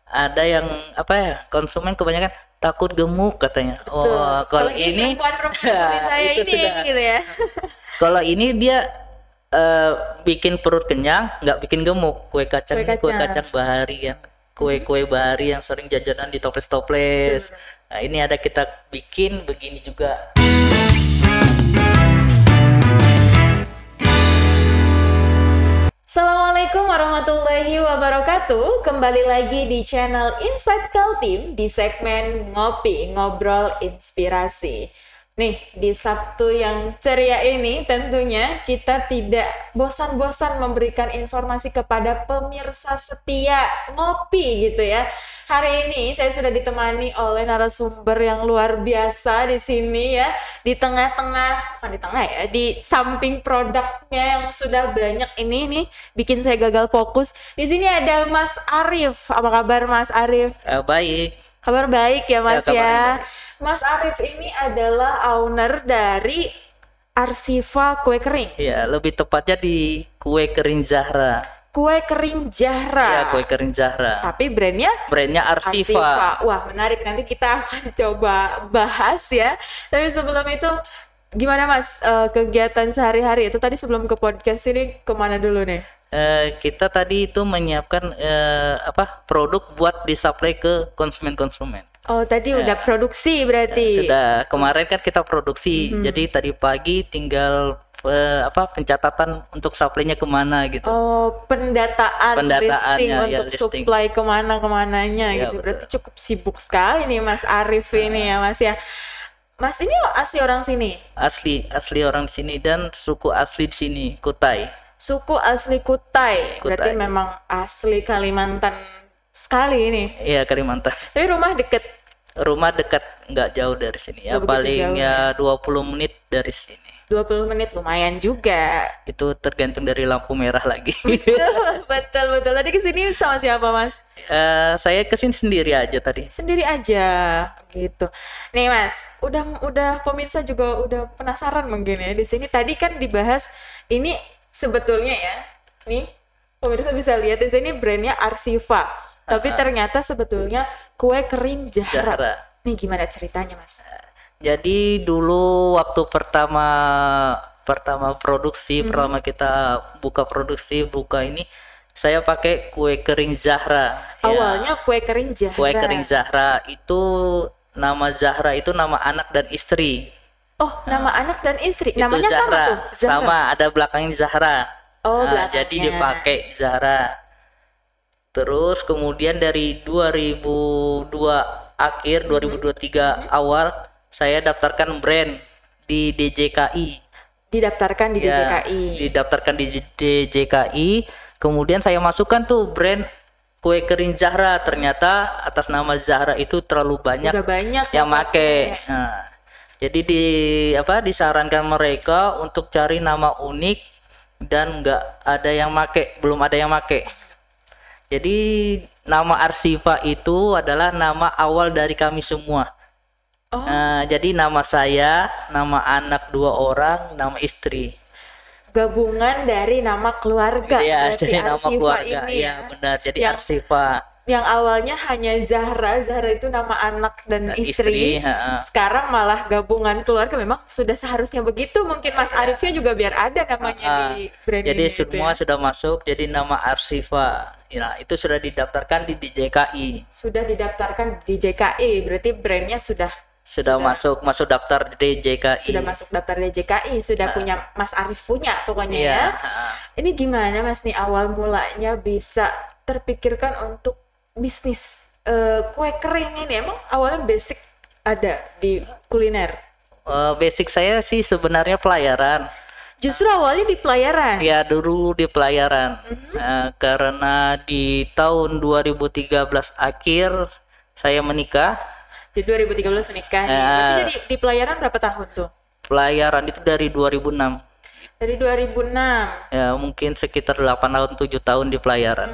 ada yang apa ya, konsumen kebanyakan takut gemuk katanya. Betul. Oh, kalau ini perempuan seperti saya itu ini sudah. gitu ya. Kalau ini dia bikin perut kenyang, nggak bikin gemuk. Kue kacang ini kue kacang bahari kan. Kue-kue bahari yang sering jajanan di toples-toples. Nah, ini ada kita bikin begini juga. Assalamualaikum warahmatullahi wabarakatuh. Kembali lagi di channel Inside Kaltim di segmen Ngopi, Ngobrol Inspirasi. Nih, di Sabtu yang ceria ini tentunya kita tidak bosan-bosan memberikan informasi kepada pemirsa setia ngopi gitu ya. Hari ini saya sudah ditemani oleh narasumber yang luar biasa di sini ya. Di tengah-tengah, bukan di tengah ya, di samping produknya yang sudah banyak ini nih bikin saya gagal fokus. Di sini ada Mas Arif. Apa kabar Mas Arif? Baik. Kabar baik ya Mas ya. Baik. Mas Arif ini adalah owner dari Arsifa Kue Kering. Ya, lebih tepatnya di Kue Kering Zahra. Kue Kering Zahra. Ya, Kue Kering Zahra. Tapi brandnya Arsifa. Wah, menarik. Nanti kita akan coba bahas ya. Tapi sebelum itu, gimana Mas kegiatan sehari-hari itu tadi sebelum ke podcast ini kemana dulu nih? Kita tadi itu menyiapkan produk buat disuplai ke konsumen-konsumen. Oh, tadi udah produksi berarti. Sudah, kemarin kan kita produksi. Jadi tadi pagi tinggal pencatatan untuk supply-nya kemana gitu. Oh, pendataan listing ya, untuk listing. supply kemana-kemananya Ya, gitu. betul. Berarti cukup sibuk sekali nih Mas Arif ini ya Mas ya. Mas ini asli orang sini? Asli orang sini dan suku asli di sini, Kutai. Suku asli Kutai. Berarti Kutai. memang asli Kalimantan sekali ini. Iya, Kalimantan. Tapi rumah deket. Rumah dekat, nggak jauh dari sini. Ya, Nggak begitu paling jauh, ya 20 menit dari sini. 20 menit lumayan juga. Itu tergantung dari lampu merah lagi. Betul. Tadi kesini sama siapa Mas? Saya kesini sendiri aja tadi. Sendiri aja gitu. Nih Mas, udah pemirsa juga udah penasaran mungkin ya di sini. Tadi kan dibahas ini sebetulnya ya. Nih, pemirsa bisa lihat di sini brandnya Arsifa. Tapi ternyata sebetulnya kue kering Zahra. Nih gimana ceritanya Mas? Jadi dulu waktu pertama produksi, pertama kita buka ini, saya pakai kue kering Zahra. Awalnya kue kering Zahra. Kue kering Zahra itu nama Zahra itu nama anak dan istri. Oh, nama anak dan istri. Itu Namanya Zahra. sama tuh. Zahra. Sama, ada belakangnya Zahra. Oh, belakangnya. Jadi dipakai Zahra. Terus kemudian dari 2002 akhir 2023 awal saya daftarkan brand di DJKI. Didaftarkan di DJKI. Didaftarkan di DJKI. Kemudian saya masukkan tuh brand kue kering Zahra. Ternyata atas nama Zahra itu terlalu banyak, Udah banyak yang make. Nah, jadi disarankan mereka untuk cari nama unik dan belum ada yang make. Jadi nama Arsifa itu adalah nama awal dari kami semua. Oh. Jadi nama saya, nama anak 2 orang, nama istri. Gabungan dari nama keluarga. Iya, berarti jadi nama Arsifa keluarga. ini Iya, benar. Jadi Arsifa. Yang awalnya hanya Zahra itu nama anak dan istri. Sekarang malah gabungan keluarga. Memang sudah seharusnya begitu. Mungkin Mas Arifnya juga biar ada namanya di brand jadi ini. semua sudah masuk. Jadi nama Arsifa. Ya, itu sudah didaftarkan di DJKI. Sudah didaftarkan di DJKI. Berarti brandnya sudah masuk daftar di DJKI. Sudah masuk daftar DJKI. Sudah punya Mas Arif punya pokoknya ya. Ini gimana Mas nih awal mulanya bisa terpikirkan untuk bisnis kue kering ini? Emang awalnya basic ada di kuliner? Basic saya sih sebenarnya pelayaran. Justru awalnya di pelayaran? Ya, dulu di pelayaran. Karena di tahun 2013 akhir saya menikah. Di 2013 menikah nih. Berarti jadi di pelayaran berapa tahun tuh? Pelayaran itu dari 2006. Dari 2006? Ya, mungkin sekitar 8 tahun, 7 tahun di pelayaran.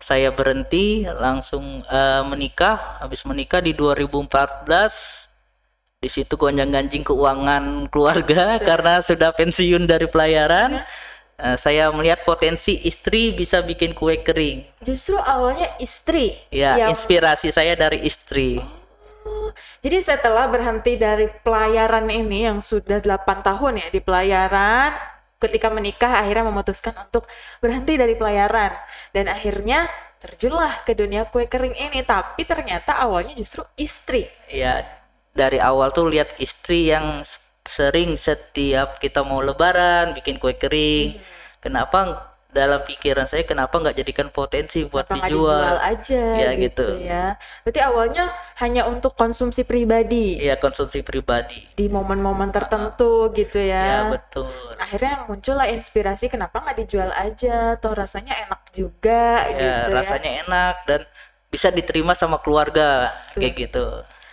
Saya berhenti, langsung menikah. Habis menikah di 2014, di situ gonjang-ganjing keuangan keluarga karena sudah pensiun dari pelayaran. Saya melihat potensi istri bisa bikin kue kering. Justru awalnya istri Ya, yang inspirasi saya dari istri. jadi setelah berhenti dari pelayaran ini yang sudah 8 tahun ya di pelayaran, ketika menikah akhirnya memutuskan untuk berhenti dari pelayaran dan akhirnya terjunlah ke dunia kue kering ini, tapi ternyata awalnya justru istri. Ya, dari awal tuh lihat istri yang sering setiap kita mau lebaran bikin kue kering. Kenapa dalam pikiran saya kenapa nggak jadikan potensi buat Kenapa nggak dijual? dijual aja Ya, gitu gitu. ya. Berarti awalnya hanya untuk konsumsi pribadi Ya, konsumsi pribadi. di momen-momen tertentu gitu Ya, ya. betul. Akhirnya muncullah inspirasi kenapa nggak dijual aja, toh rasanya enak juga Ya, gitu ya. rasanya enak dan bisa diterima sama keluarga Betul. kayak gitu.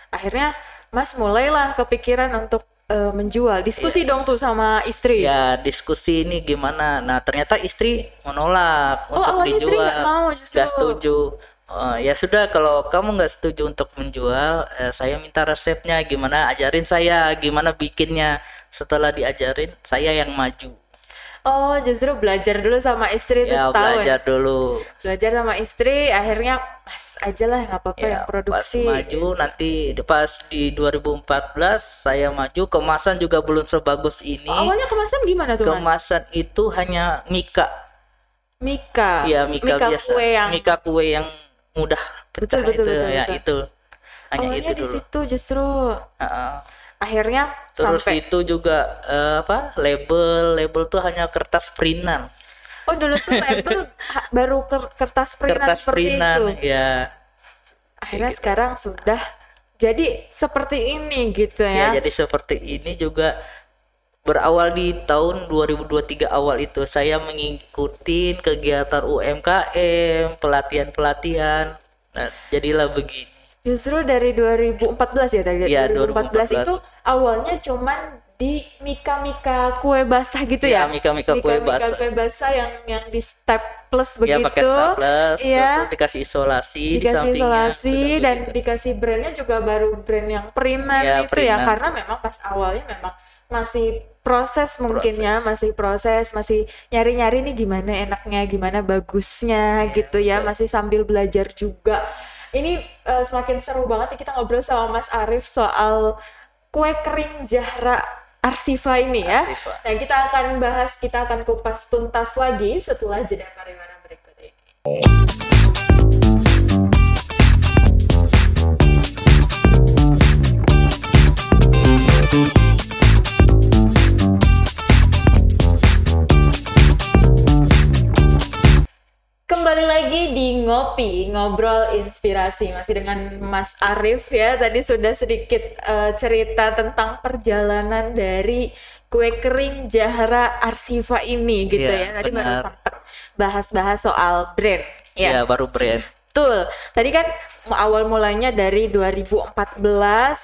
Akhirnya Mas mulailah kepikiran untuk menjual. Diskusi dong tuh sama istri. Ya, diskusi ini gimana? Nah, ternyata istri menolak Oh, untuk awalnya istri dijual. nggak mau justru. Nggak setuju. Ya sudah, kalau kamu nggak setuju untuk menjual, saya minta resepnya gimana, ajarin saya gimana bikinnya. Setelah diajarin, saya yang maju. Oh, justru belajar dulu sama istri itu Ya, setahun. belajar dulu. Belajar sama istri, akhirnya Mas aja lah nggak apa-apa yang Ya, pas produksi. maju nanti pas di 2014 saya maju, kemasan juga belum sebagus ini. Oh, awalnya kemasan gimana tuh Mas? Kemasan itu hanya mika. Mika. Iya, Mika biasa. Kue yang Mika kue yang mudah pecah Betul, itu, ya betul. itu. Hanya awalnya itu di dulu. situ justru Heeh. akhirnya Terus sampai itu juga label tuh hanya kertas printan. oh dulu tuh label baru kertas printan Kertas seperti printan, itu. ya. Akhirnya gitu. sekarang sudah jadi seperti ini gitu Ya, ya. jadi seperti ini juga berawal di tahun 2023 awal itu saya mengikuti kegiatan UMKM, pelatihan-pelatihan. Nah, jadilah begini. Justru dari 2014 ya tadi. Iya, 2014 itu 2014. awalnya cuman di mika-mika kue basah gitu Ya, ya. mika-mika kue basah. Kue basah yang di staples Ya, begitu. pakai staples, Iya. terus dikasih isolasi di Dikasih sampingnya. isolasi sudah dan begitu. dikasih brandnya juga baru brand yang Prinan Ya, itu ya, Prinan. karena memang pas awalnya memang masih proses mungkin ya, masih proses, masih nyari-nyari nih gimana enaknya, gimana bagusnya gitu ya, betul. masih sambil belajar juga. Ini semakin seru banget nih kita ngobrol sama Mas Arif soal kue kering Zahra Arsifa ini ya. Arsifa. Nah, kita akan kupas tuntas lagi setelah jeda pariwara berikut ini. Kembali lagi di Ngopi, Ngobrol Inspirasi. Masih dengan Mas Arif ya. Tadi sudah sedikit cerita tentang perjalanan dari kue kering Zahra Arsifa ini gitu Iya, ya. Tadi baru benar. sempat bahas-bahas soal brand. Ya, Ya, baru brand. betul. Tadi kan awal mulanya dari 2014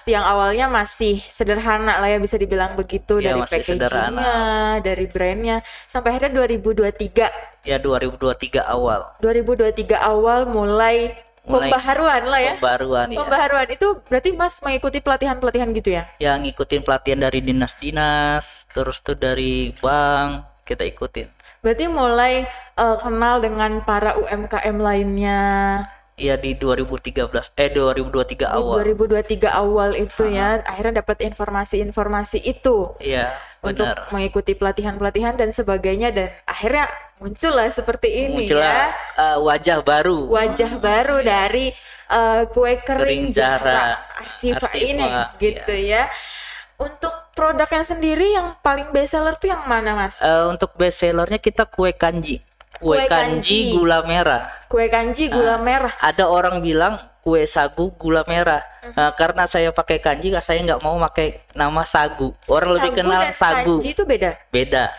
yang awalnya masih sederhana lah ya bisa dibilang begitu, Ya, dari masih packagingnya, dari brandnya, sampai akhirnya 2023 Ya, 2023 awal. 2023 awal mulai pembaharuan lah ya. Pembaruan ya. Pembaharuan itu berarti Mas mengikuti pelatihan-pelatihan gitu ya? Ya, ngikutin pelatihan dari dinas-dinas, terus tuh dari bank, kita ikutin. Berarti mulai kenal dengan para UMKM lainnya Ya, di 2023 di awal. 2023 awal itu ya. Akhirnya dapat informasi-informasi itu Iya, untuk benar. mengikuti pelatihan-pelatihan dan sebagainya, dan akhirnya muncullah seperti ini Muncullah ya. wajah baru. Wajah baru dari kue kering Kering Zahra Zahra Arsifa ini Arsifa, gitu ya. Untuk produknya sendiri yang paling best seller tuh yang mana Mas? Untuk best sellernya kita kue kanji. Kue Kue kanji. kanji gula merah. Kue kanji gula merah. Ada orang bilang kue sagu gula merah. Karena saya pakai kanji, saya nggak mau pakai nama sagu. Orang lebih Sagu kenal dan sagu. kanji itu beda. Beda.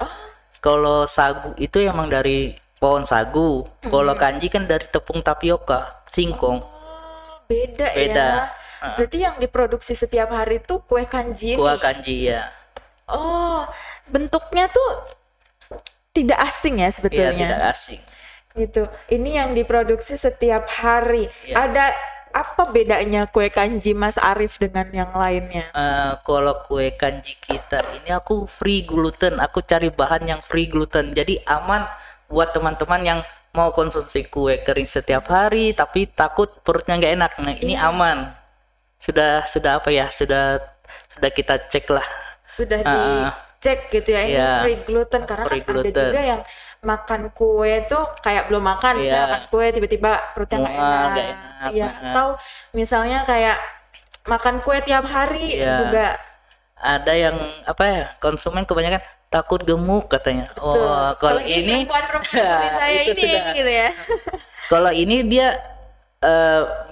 Kalau sagu itu emang dari pohon sagu. Kalau kanji kan dari tepung tapioka, singkong. Beda, Beda. ya. Berarti yang diproduksi setiap hari tuh kue kanji Kue ini. kanji ya. Oh, bentuknya tuh tidak asing ya Iya, sebetulnya. tidak asing. Gitu. Ini yang diproduksi setiap hari. Iya. Ada apa bedanya kue kanji Mas Arif dengan yang lainnya? Kalau kue kanji kita ini aku free gluten, aku cari bahan yang free gluten, jadi aman buat teman-teman yang mau konsumsi kue kering setiap hari tapi takut perutnya nggak enak. Nah ini aman, sudah apa ya, sudah kita cek lah. Sudah dicek gitu ya, ini free gluten, karena free kan gluten. ada juga yang makan kue tuh kayak belum makan, misalnya makan kue tiba-tiba perutnya nggak enak, ya, atau misalnya kayak makan kue tiap hari juga. Ada yang apa ya, konsumen kebanyakan takut gemuk katanya. Betul. Kalau ini perempuan saya itu ini sudah. gitu ya. Kalau ini dia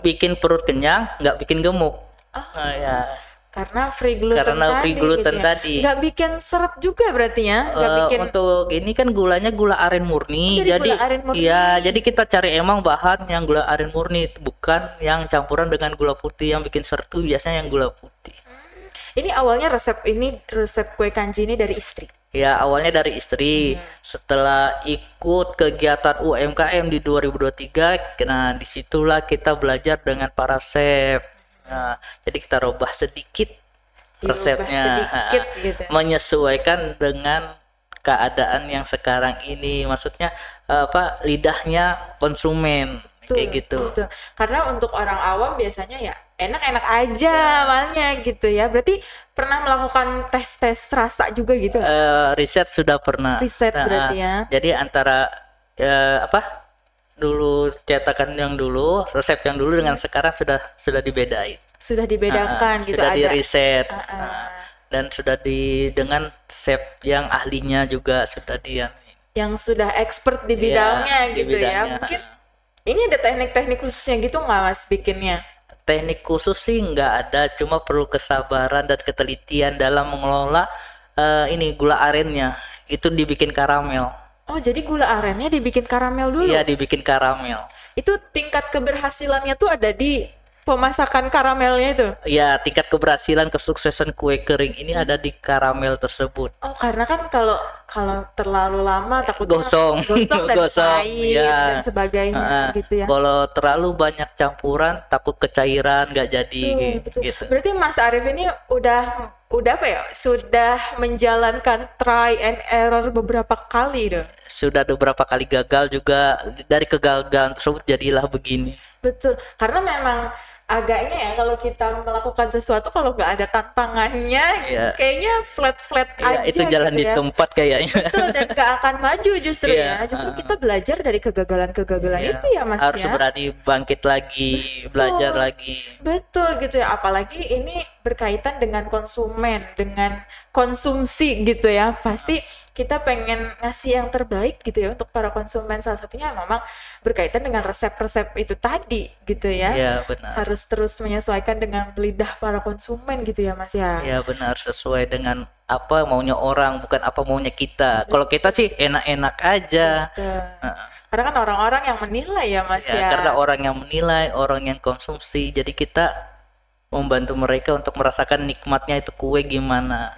bikin perut kenyang, nggak bikin gemuk. Ya. Karena free gluten tadi. Nggak bikin seret juga berarti ya? Nggak bikin... Untuk ini kan gulanya gula aren murni. Jadi gula aren murni. Iya, jadi kita cari emang bahan yang gula aren murni, bukan yang campuran dengan gula putih. Yang bikin seret tuh biasanya yang gula putih. Ini awalnya resep kue kanji ini dari istri? Ya, awalnya dari istri. Setelah ikut kegiatan UMKM di 2023, nah disitulah kita belajar dengan para chef. Nah, jadi kita rubah sedikit resepnya, gitu. Menyesuaikan dengan keadaan yang sekarang ini. Maksudnya lidahnya konsumen, kayak gitu. Betul. Karena untuk orang awam biasanya ya enak-enak aja malnya gitu ya. Berarti pernah melakukan tes rasa juga gitu? Riset sudah pernah. Riset berarti ya. Jadi antara dulu cetakan yang dulu, resep yang dulu dengan sekarang sudah dibedain. Sudah dibedakan gitu, sudah ada. Di riset. Dan sudah dengan chef yang ahlinya juga sudah yang sudah expert di bidangnya gitu ya. Mungkin ini ada teknik-teknik khususnya gitu nggak Mas bikinnya? Teknik khusus sih nggak ada, cuma perlu kesabaran dan ketelitian dalam mengelola ini gula arennya. Itu dibikin karamel. Oh, jadi gula arennya dibikin karamel dulu? Iya, dibikin karamel. Itu tingkat keberhasilannya tuh ada di pemasakan karamelnya itu? Iya, tingkat keberhasilan kesuksesan kue kering ini ada di karamel tersebut. Oh, karena kan kalau terlalu lama takutnya gosong dan pahit dan sebagainya gitu ya. Kalau terlalu banyak campuran takut kecairan nggak jadi. Betul. Gitu. Berarti Mas Arif ini udah apa ya? Sudah menjalankan try and error beberapa kali dong. Sudah beberapa kali gagal juga, dari kegagalan tersebut jadilah begini. Betul. Karena memang agaknya ya kalau kita melakukan sesuatu kalau nggak ada tantangannya kayaknya flat aja itu jalan gitu di tempat kayaknya. Betul, dan nggak akan maju justru justru kita belajar dari kegagalan itu ya Mas. Harus berani bangkit lagi, belajar lagi. Betul gitu ya, apalagi ini berkaitan dengan konsumen, dengan konsumsi gitu ya, pasti kita pengen ngasih yang terbaik gitu ya untuk para konsumen. Salah satunya memang berkaitan dengan resep-resep itu tadi gitu ya. Iya, benar. Harus terus menyesuaikan dengan lidah para konsumen gitu ya Mas ya. Iya, benar, sesuai dengan apa maunya orang, bukan apa maunya kita. Kalau kita sih enak-enak aja. Karena kan orang-orang yang menilai ya Mas ya. Karena orang yang menilai, orang yang konsumsi. Jadi kita membantu mereka untuk merasakan nikmatnya itu kue gimana.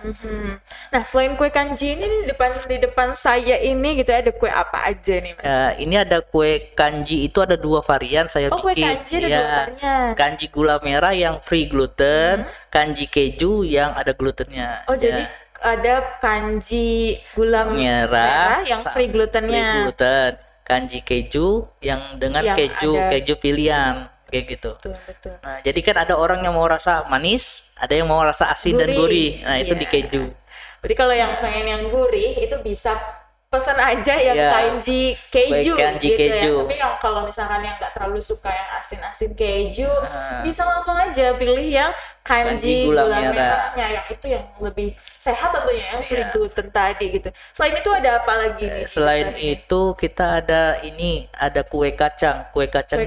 Nah, selain kue kanji ini di depan saya ini gitu ada kue apa aja nih Mas? Ini ada kue kanji, itu ada 2 varian saya bikin. Kue kanji ada 2 varian. Kanji gula merah yang free gluten, kanji keju yang ada glutennya. Oh, jadi ada kanji gula merah yang free glutennya. Free gluten. Kanji keju yang dengan keju pilihan. Kayak gitu. Betul. Nah, jadi kan ada orang yang mau rasa manis, ada yang mau rasa asin dan gurih. Nah, itu di keju. Berarti kalau yang pengen yang gurih itu bisa pesan aja yang kanji keju gitu ya. Tapi yang kalau misalkan yang nggak terlalu suka yang asin-asin keju, bisa langsung aja pilih yang kanji gula merahnya, yang itu yang lebih sehat tentunya, yang free gluten tadi gitu. Selain itu ada apa lagi nih? Selain itu kita ada kue kacang. Kue kacang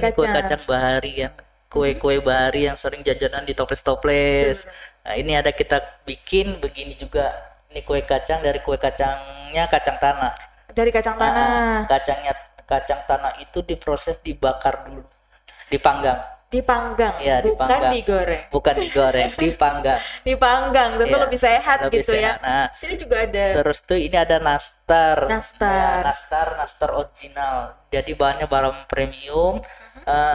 bahari kan. Kue-kue bahari yang sering jajanan di toples-toples. Nah, ini ada kita bikin begini juga. Ini kue kacang dari kue kacangnya kacang tanah. Dari kacang tanah. Kacang tanah itu diproses dibakar dulu, dipanggang. Ya, bukan digoreng. Bukan digoreng, dipanggang. Dipanggang, tentu lebih sehat lebih gitu sehat. Ya. Nah, sini juga ada. Terus tuh ini ada nastar. Nastar Nastar original. Jadi bahannya barang premium.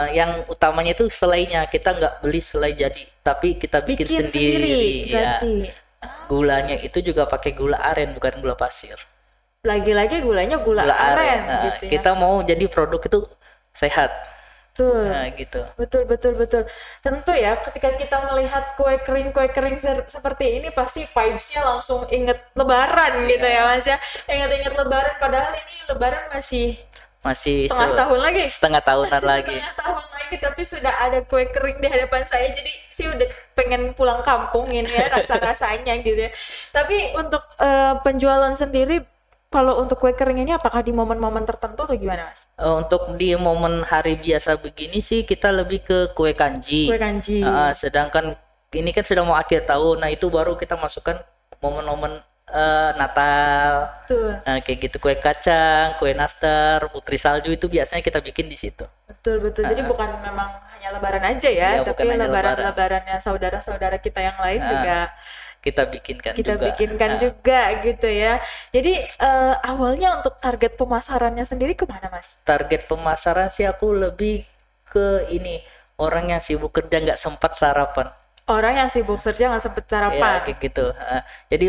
Yang utamanya itu selainya, kita nggak beli selai jadi, tapi kita bikin sendiri. Ya. berarti. Gulanya itu juga pakai gula aren, bukan gula pasir. Lagi-lagi gulanya gula aren Nah, gitu ya. kita mau jadi produk itu sehat. Betul. Nah, gitu. Betul. Tentu ya, ketika kita melihat kue kering seperti ini, pasti vibes-nya langsung inget Lebaran gitu ya Mas ya. Ingat-ingat Lebaran, padahal ini Lebaran masih setengah tahunan lagi, setengah tahun lagi, tapi sudah ada kue kering di hadapan saya, jadi sih udah pengen pulang kampung ini ya rasa-rasanya gitu ya. Tapi untuk penjualan sendiri, kalau untuk kue kering ini apakah di momen-momen tertentu atau gimana Mas? Untuk di momen hari biasa begini sih kita lebih ke kue kanji. Kue kanji. Sedangkan ini kan sudah mau akhir tahun, nah itu baru kita masukkan momen-momen Natal. Betul. Nah, kayak gitu, kue kacang, kue nastar, putri salju itu biasanya kita bikin di situ. Betul. Jadi bukan memang hanya Lebaran aja ya, Iya, tapi bukan hanya lebarannya saudara-saudara kita yang lain juga kita bikinkan bikinkan juga gitu ya. Jadi awalnya untuk target pemasarannya sendiri kemana Mas? Target pemasaran sih aku lebih ke ini, orang yang sibuk kerja nggak sempat sarapan. Orang yang sibuk kerja nggak sempat sarapan. Ya, kayak gitu. Jadi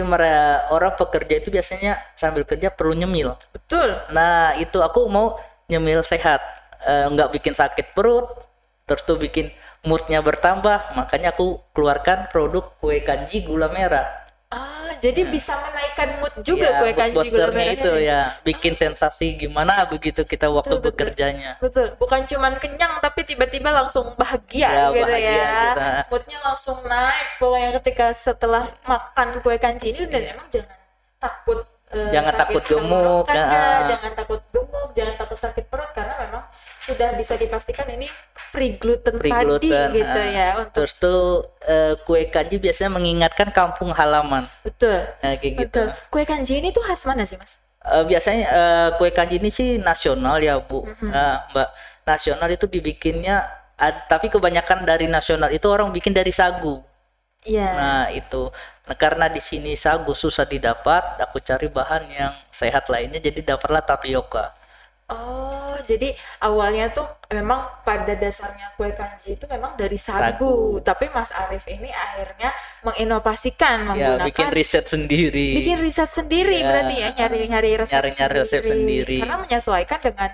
orang pekerja itu biasanya sambil kerja perlu nyemil. Betul. Nah, itu aku mau nyemil sehat, nggak bikin sakit perut, terus tuh bikin moodnya bertambah. Makanya aku keluarkan produk kue kanji gula merah. Jadi bisa menaikkan mood juga Ya, kue kanji gula merah itu ya, bikin sensasi gimana begitu kita waktu Betul. bekerjanya. Betul, bukan cuman kenyang tapi tiba-tiba langsung bahagia Ya, gitu bahagia ya. kita. Moodnya langsung naik pokoknya ketika setelah makan kue kanji ini. Dan emang jangan takut Jangan sakit takut gemuk, tenggorokan, jangan takut gemuk, jangan takut sakit perut, karena memang sudah bisa dipastikan ini free gluten tadi gitu ya. Untuk Terus tuh kue kanji biasanya mengingatkan kampung halaman. betul. Kayak gitu. Kue kanji ini tuh khas mana sih Mas? Biasanya kue kanji ini sih nasional ya Bu. Mbak, nasional itu dibikinnya tapi kebanyakan dari nasional itu orang bikin dari sagu. Iya. Nah itu, karena di sini sagu susah didapat, aku cari bahan yang sehat lainnya, jadi dapatlah tapioka. Oh, jadi awalnya tuh memang pada dasarnya kue kanji itu memang dari sagu. Tapi Mas Arif ini akhirnya menginovasikan Ya, menggunakan bikin riset sendiri. riset sendiri Ya. berarti ya, nyari-nyari resep sendiri. karena menyesuaikan dengan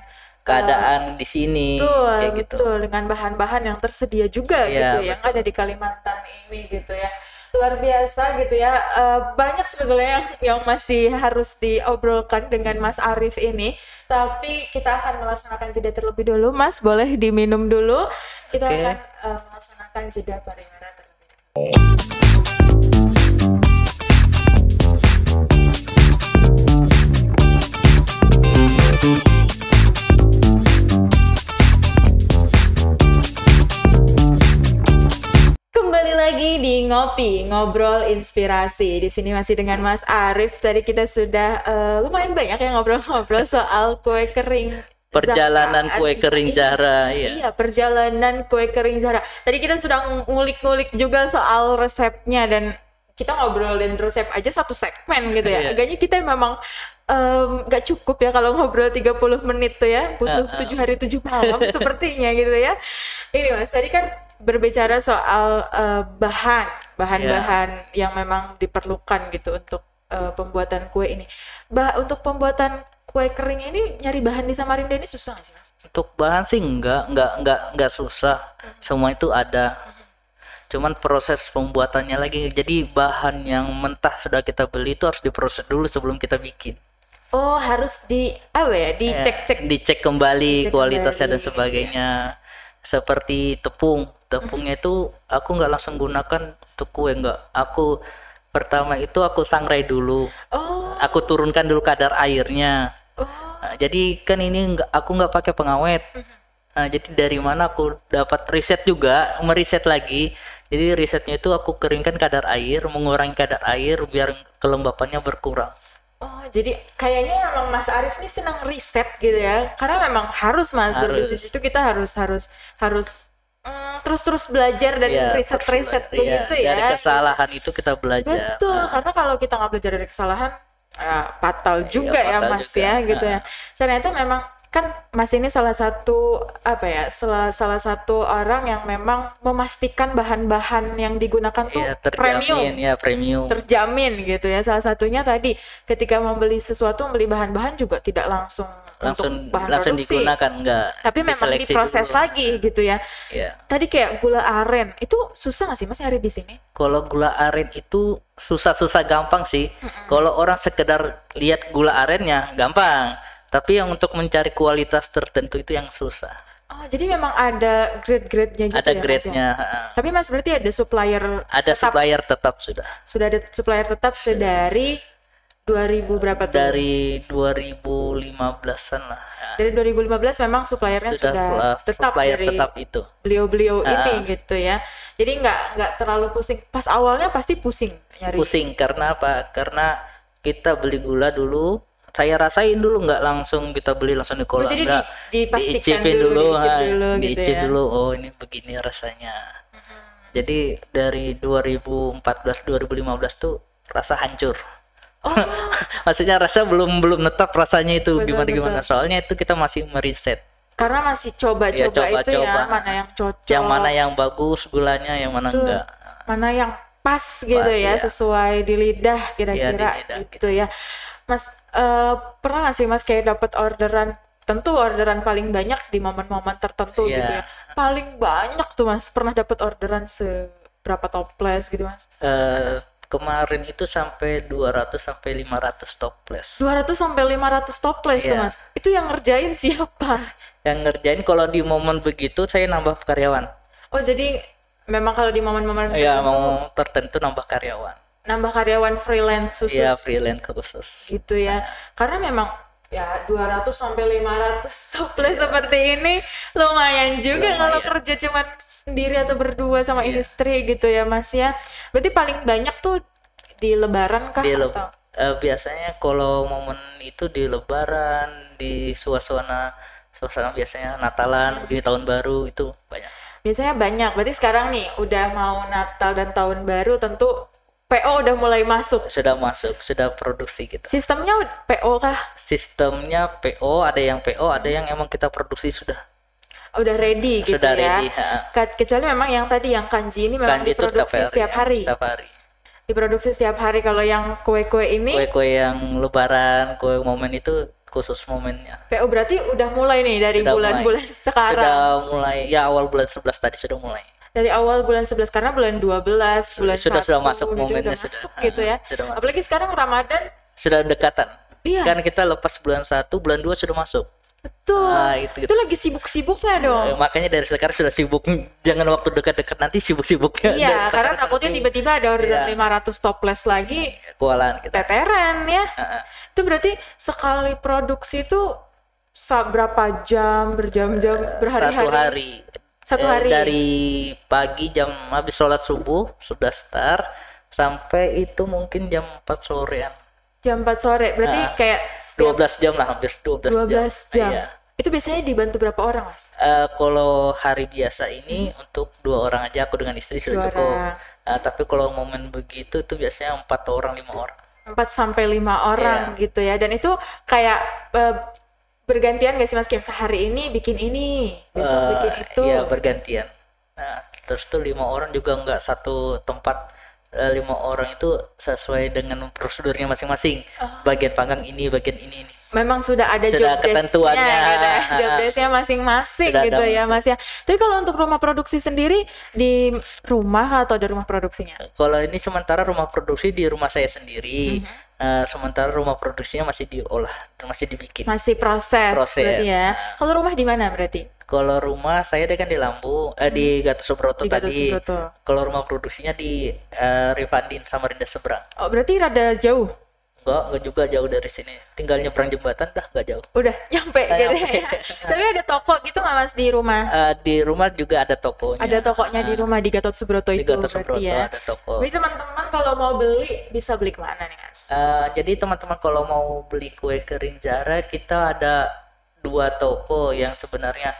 Keadaan di sini kayak gitu. betul, dengan bahan-bahan yang tersedia juga Ya, gitu yang ada di Kalimantan ini gitu ya. Luar biasa gitu ya. Banyak sebetulnya yang masih harus diobrolkan dengan Mas Arif ini, tapi kita akan melaksanakan jeda terlebih dulu. Mas, boleh diminum dulu. Kita Oke. akan melaksanakan jeda pariwara terlebih dahulu. Kembali lagi di Ngopi, Ngobrol Inspirasi. Di sini masih dengan Mas Arif. Tadi kita sudah lumayan banyak ya ngobrol-ngobrol soal kue kering Perjalanan Zahra. kue kering Zahra, ya. Iya, perjalanan kue kering Zahra. Tadi kita sudah ngulik-ngulik juga soal resepnya, dan kita ngobrolin resep aja satu segmen gitu ya. Iya. Agaknya kita memang gak cukup ya kalau ngobrol 30 menit tuh ya. Butuh 7 hari 7 malam sepertinya gitu ya. Ini Mas, tadi kan berbicara soal bahan-bahan yang memang diperlukan gitu untuk pembuatan kue ini. Untuk pembuatan kue kering ini nyari bahan di Samarinda ini susah nggak sih Mas? Untuk bahan sih enggak susah. Semua itu ada. Cuman proses pembuatannya lagi. Jadi bahan yang mentah sudah kita beli itu harus diproses dulu sebelum kita bikin. Oh, harus dicek Dicek kembali kualitasnya dan kembali, sebagainya. Seperti tepungnya itu aku nggak langsung gunakan untuk kue, nggak. Aku pertama itu aku sangrai dulu. Oh. Aku turunkan dulu kadar airnya. Oh. Nah, jadi kan ini aku nggak pakai pengawet. Nah, jadi dari mana aku dapat riset juga, meriset lagi. Jadi risetnya itu aku keringkan kadar air, mengurangi kadar air biar kelembapannya berkurang. Oh, jadi kayaknya memang Mas Arif ini senang riset gitu ya. Karena memang harus Mas, berbisnis itu kita harus terus belajar dan Iya, riset-riset begitu ya. Dari kesalahan itu kita belajar. Betul, karena kalau kita nggak belajar dari kesalahan, fatal juga ya fatal Mas juga. ya gitu ya. Ternyata memang kan Mas ini salah satu salah satu orang yang memang memastikan bahan-bahan yang digunakan tuh Ya, premium, terjamin ya, premium. terjamin gitu ya. Salah satunya tadi ketika membeli sesuatu, membeli bahan-bahan juga tidak langsung untuk bahan langsung produksi, digunakan, enggak. tapi memang Diseleksi diproses dulu. lagi gitu ya. Ya. Tadi kayak gula aren itu susah nggak sih Mas nyari di sini? Kalau gula aren itu susah-susah gampang sih. Kalau orang sekedar lihat gula arennya gampang, tapi yang untuk mencari kualitas tertentu itu yang susah. Oh, jadi memang ada grade-grade-nya gitu Ada ya Mas ya? grade-nya, Tapi Mas berarti ada supplier ada tetap, supplier tetap sudah. sudah ada supplier tetap sedari 2000 berapa tuh? Dari 2015-an lah. Ya, Dari 2015 memang suppliernya sudah tetap supplier dari tetap itu. beliau-beliau ini gitu ya. Jadi nggak terlalu pusing. Pas awalnya pasti pusing nyari. Pusing karena apa? Karena kita beli gula dulu, saya rasain dulu, nggak langsung kita beli langsung di kolam, jadi nggak. dipastikan diicipin dulu, dulu, diicip dulu gitu diicip ya. dulu. Oh, ini begini rasanya. Jadi dari 2014-2015 tuh rasa hancur. Oh, Maksudnya rasa belum netap rasanya itu Betul, gimana. betul. Soalnya itu kita masih meriset. karena masih coba-coba itu ya, coba-coba. mana yang cocok, Yang mana yang bagus gulanya, yang mana Betul. enggak. mana yang pas gitu Pas, ya, ya. sesuai di lidah Iya, kira-kira di lidah, gitu ya. Mas pernah nggak sih Mas kayak dapat orderan, tentu orderan paling banyak di momen-momen tertentu Iya. gitu ya. Paling banyak tuh Mas, pernah dapat orderan seberapa toples gitu Mas? Kemarin itu sampai 200 sampai 500 toples. 200 sampai 500 toples tuh Iya. Mas. Itu yang ngerjain siapa? Yang ngerjain kalau di momen begitu saya nambah karyawan. Oh, jadi memang kalau di momen-momen Ya, tertentu mau tertentu nambah karyawan. nambah karyawan freelance khusus Iya, freelance khusus. gitu ya. Karena memang ya 200 sampai 500 toples seperti ini lumayan juga Lumayan. kalau kerja cuman sendiri atau berdua sama Iya. istri gitu ya Mas ya. Berarti paling banyak tuh di lebaran kah Di atau biasanya kalau momen itu di lebaran, di suasana biasanya Natalan, di tahun baru itu banyak. biasanya banyak. Berarti sekarang nih udah mau Natal dan tahun baru, tentu PO udah mulai masuk. Sudah masuk, sudah produksi kita. Sistemnya PO kah? Sistemnya PO, ada yang PO, ada yang emang kita produksi sudah. Udah ready gitu Sudah ya. ready, ha. Kecuali memang yang tadi yang kanji ini memang Kanji itu diproduksi setiap ya, hari. Setiap hari. Diproduksi setiap hari. Kalau yang kue-kue ini Kue-kue yang lebaran, kue momen itu khusus momennya. PO berarti udah mulai nih dari Sudah bulan-bulan sekarang. Sudah mulai, ya awal bulan 11 tadi sudah mulai. Dari awal bulan 11 karena bulan 12, bulan Sudah 1 masuk gitu, momennya, udah sudah. masuk gitu ya. Sudah masuk. Apalagi sekarang Ramadan. Sudah dekatan. Iya. Kan kita lepas bulan 1, bulan 2 sudah masuk. Betul. Nah, itu. Itu lagi sibuk-sibuknya dong. Makanya dari sekarang sudah sibuk. Jangan waktu dekat-dekat nanti sibuk-sibuknya. Iya, Dari karena sekarang takutnya seperti tiba-tiba ada orderan Iya. 500 toples lagi, kualan kita. teteran ya. Heeh. Itu berarti sekali produksi itu berapa jam, berjam-jam, berhari-hari? Satu hari. Satu hari. Dari pagi jam habis sholat subuh sudah start sampai itu mungkin jam 4 sorean. Jam 4 sore. Berarti Nah, kayak setiap 12 jam lah, hampir 12 jam. Iya. Itu biasanya dibantu berapa orang, Mas? Kalau hari biasa ini untuk 2 orang aja, aku dengan istri sudah 2 cukup. orang. Tapi kalau momen begitu itu biasanya 4 orang 5 orang. 4 sampai 5 orang Iya. gitu ya. Dan itu kayak bergantian gak sih Mas Kim? Sehari ini bikin ini, besok bikin itu. Iya, bergantian. Nah, terus tuh 5 orang juga nggak satu tempat. 5 orang itu sesuai dengan prosedurnya masing-masing. Bagian panggang ini, bagian ini. Memang sudah ada Sudah job ketentuannya. desk-nya gitu ya. Job desk-nya masing-masing Sudah gitu ada ya Mas ya. Tapi kalau untuk rumah produksi sendiri di rumah atau ada rumah produksinya? Kalau ini sementara rumah produksi di rumah saya sendiri. Sementara rumah produksinya masih diolah, masih dibikin. Masih proses berarti ya. Kalau rumah di mana berarti? Kalau rumah saya kan di Lampung, di Gatot Subroto Di Gatot tadi. Subroto. Kalau rumah produksinya di Rifandin Samarinda seberang. Oh, berarti rada jauh. Enggak juga jauh dari sini. Tinggal nyebrang jembatan dah, nggak jauh. Udah nyampe Udah gitu nyampe. ya. Tapi ada toko gitu nggak Mas di rumah? Di rumah juga ada tokonya. Ada tokonya di rumah di Gatot Subroto Di itu Gatot berarti Subroto ya. ada toko. Jadi teman-teman kalau mau beli bisa beli kemana nih Mas? Jadi teman-teman kalau mau beli kue kering Jara, kita ada 2 toko yang sebenarnya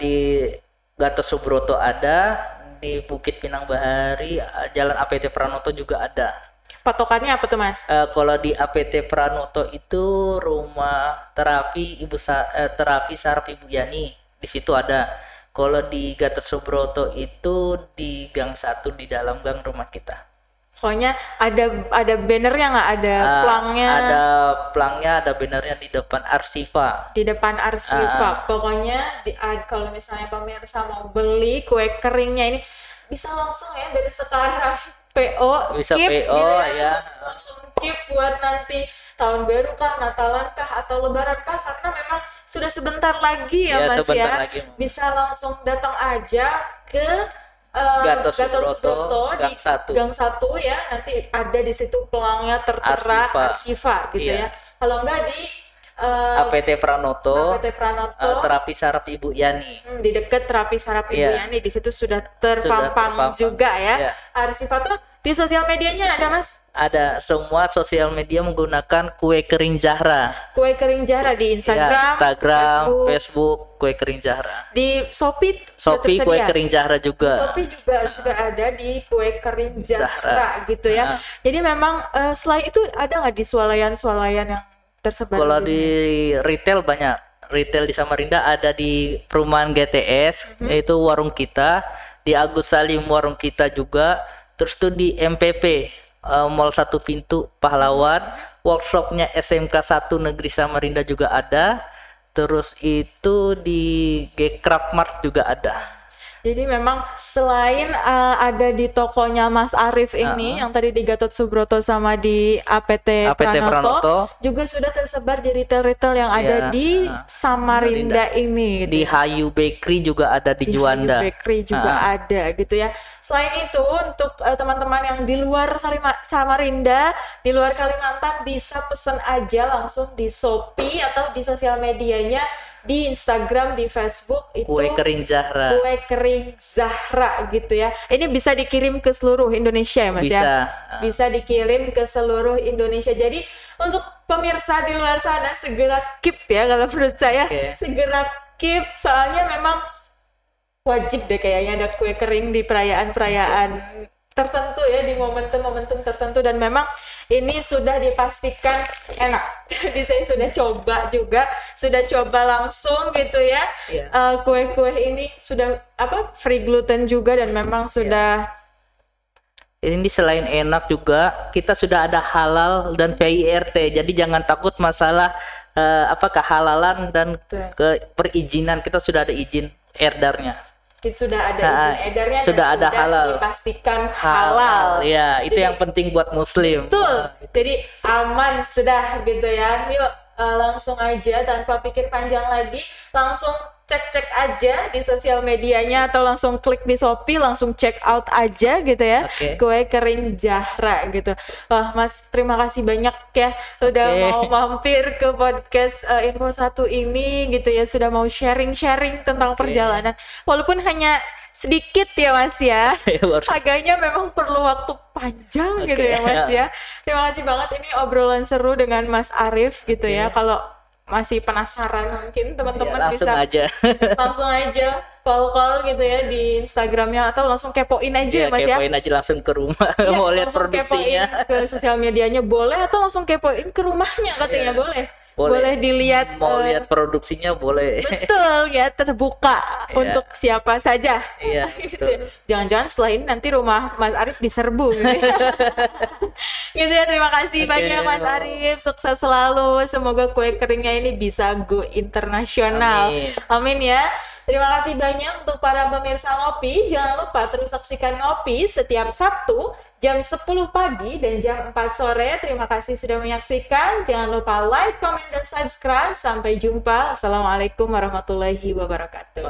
di Gatot Subroto ada, di Bukit Pinang Bahari, Jalan APT Pranoto juga ada. Patokannya apa tuh Mas? Kalau di APT Pranoto itu rumah terapi terapi saraf Ibu Yani, di situ ada. Kalau di Gatot Subroto itu di Gang 1 di dalam gang rumah kita. Pokoknya ada bannernya nggak? Ada plangnya? Ada plangnya, ada bannernya di depan Arsifa. Di depan Arsifa. Pokoknya kalau misalnya pemirsa mau beli kue keringnya ini bisa langsung ya dari sekarang PO, Bisa keep, PO gitu ya. langsung keep buat nanti tahun baru kah, Natalan kah, atau Lebaran kah, karena memang sudah sebentar lagi ya, Mas sebentar ya. lagi. Bisa langsung datang aja ke Gatot Subroto Subroto, di Gang 1. Gang 1 ya. Nanti ada di situ pelangnya tertera Arsifa gitu Iya. ya. Kalau enggak di APT Pranoto, APT Pranoto, terapi saraf Ibu Yani. di dekat terapi saraf Ibu Iya. Yani, di situ sudah terpampang terpampang. juga ya. Iya. Arsifa tuh di sosial medianya ada Mas? Ada, semua sosial media menggunakan kue kering Zahra. Kue kering Zahra di Instagram, Facebook, kue kering Zahra. di Shopee sudah Shopee kue tersedia? kering Zahra juga. Shopee juga sudah ada di kue kering Zahra gitu ya. Nah. Jadi memang selain itu ada nggak di swalayan-swalayan yang tersebar? Kalau di di retail banyak. Retail di Samarinda ada di perumahan GTS, yaitu warung kita. Di Agus Salim warung kita juga. Terus tuh di MPP, Mall 1 Pintu Pahlawan. Workshopnya SMK 1 Negeri Samarinda juga ada. Terus itu di G-Craft Mart juga ada. Jadi memang selain ada di tokonya Mas Arif ini yang tadi di Gatot Subroto sama di APT Pranoto, juga sudah tersebar di retail-retail yang ada di Samarinda ini. Di Hayu Bakery juga ada di Juanda. Hayu Bakery juga ada gitu ya. Selain itu untuk teman-teman yang di luar Samarinda, di luar Kalimantan bisa pesan aja langsung di Shopee atau di sosial medianya, di Instagram, di Facebook itu Kue kering Zahra. Kue kering Zahra gitu ya. Ini bisa dikirim ke seluruh Indonesia ya Mas Bisa. ya? Bisa dikirim ke seluruh Indonesia. Jadi untuk pemirsa di luar sana segera keep ya kalau menurut saya. Segera keep, soalnya memang wajib deh kayaknya ada kue kering di perayaan-perayaan tertentu ya, di momentum-momentum tertentu, dan memang ini sudah dipastikan enak. Jadi saya sudah coba langsung gitu ya. Kue-kue ini sudah free gluten juga, dan memang sudah ini selain enak juga kita sudah ada halal dan PIRT. Jadi jangan takut masalah kehalalan dan perizinan. Kita sudah ada izin edarnya. Sudah ada izin edarnya sudah dan ada sudah halal. dipastikan halal. Ya, itu yang penting buat muslim. Betul. Jadi aman sudah gitu ya. Yuk langsung aja tanpa pikir panjang lagi, langsung cek aja di sosial medianya atau langsung klik di Shopee, langsung check out aja gitu ya. Kue kering Zahra gitu. Wah Mas, terima kasih banyak ya udah mau mampir ke podcast Info 1 ini gitu ya, sudah mau sharing tentang perjalanan. Walaupun hanya sedikit ya Mas ya. Agaknya memang perlu waktu panjang gitu ya Mas ya. Terima kasih banget, ini obrolan seru dengan Mas Arif gitu ya. Kalau masih penasaran mungkin teman-teman bisa langsung aja call gitu ya di Instagramnya, atau langsung kepoin aja ya Mas ya. Kepoin aja langsung ke rumah. Mau lihat produksinya ke sosial medianya boleh, atau langsung kepoin ke rumahnya katanya boleh dilihat, mau lihat produksinya boleh. Betul ya, terbuka untuk siapa saja. Iya, betul. Jangan-jangan setelah ini nanti rumah Mas Arif diserbu gitu ya. Gitu ya, terima kasih banyak Mas Arif, sukses selalu, semoga kue keringnya ini bisa go internasional. Amin ya. Terima kasih banyak untuk para pemirsa Ngopi. Jangan lupa terus saksikan Ngopi setiap Sabtu jam 10 pagi dan jam 4 sore. Terima kasih sudah menyaksikan. Jangan lupa like, comment, dan subscribe. Sampai jumpa. Assalamualaikum warahmatullahi wabarakatuh.